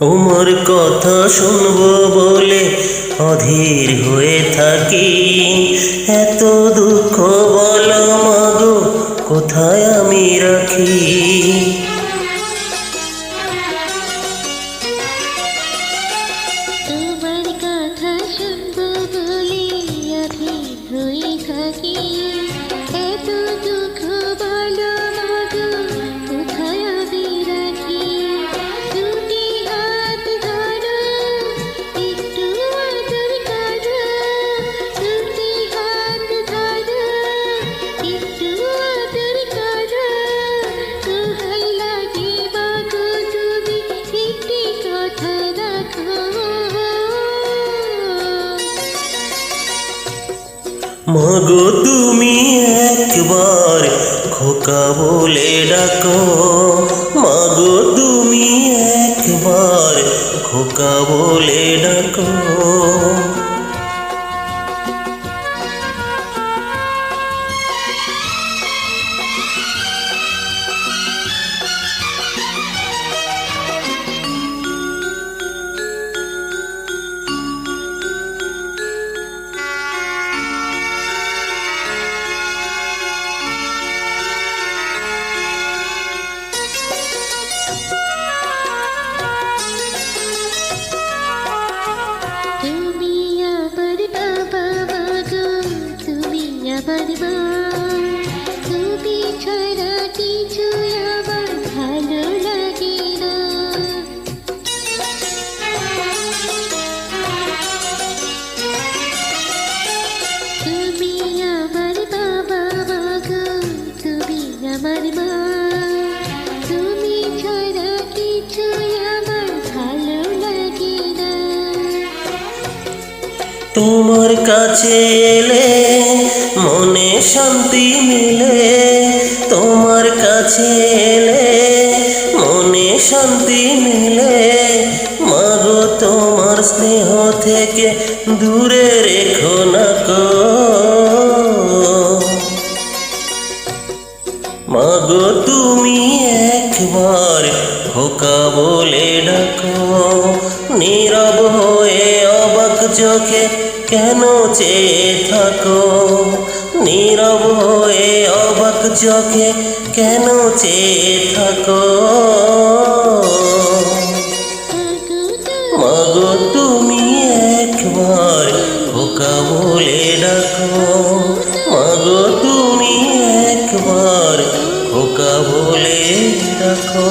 তোমার কথা শুনবো বলে অধীর হয়ে থাকি। এত দুঃখ বলো মাগো কোথায় আমি রাখি। তোমার কথা শুনবো বলে অধীর হয়ে থাকি। এত দুঃখ বলো মাগো কোথায় আমি রাখি। দুটি হাত ধরো একটু আদর করো। দুটি হাত ধরো একটু আদর করো। দোহাই লাগে মাগো তুমি একটি কথা রাখো। মাগো তুমি একবার খোকা বলে ডাকো। মাগো তুমি একবার খোকা বলে ডাকো। তুমি আমার বাবা মাগো, তুমি আমার মা। তুমি ছাড়া কিছু আমার ভালো লাগে না। তুমি আমার বাবা মাগো, তুমি আমার মা। তুমি ছাড়া কিছু আমার ভালো লাগে না। তোমার কাছে এলে মনে শান্তি মিলে। তোমার কাছে এলে মনে শান্তি মিলে। মাগো তোমার স্নেহ থেকে দূরে রেখো না কো। মাগো তুমি একবার খোকা বলে ডাকো। নীরব হয়ে অবাক চোখে কেন চেয়ে থাকো। নীরব হয়ে অবাক চোখে কেন চেয়ে থাকো। মাগো তুমি একবার খোকা বলে ডাকো। মাগো তুমি একবার খোকা বলে ডাকো।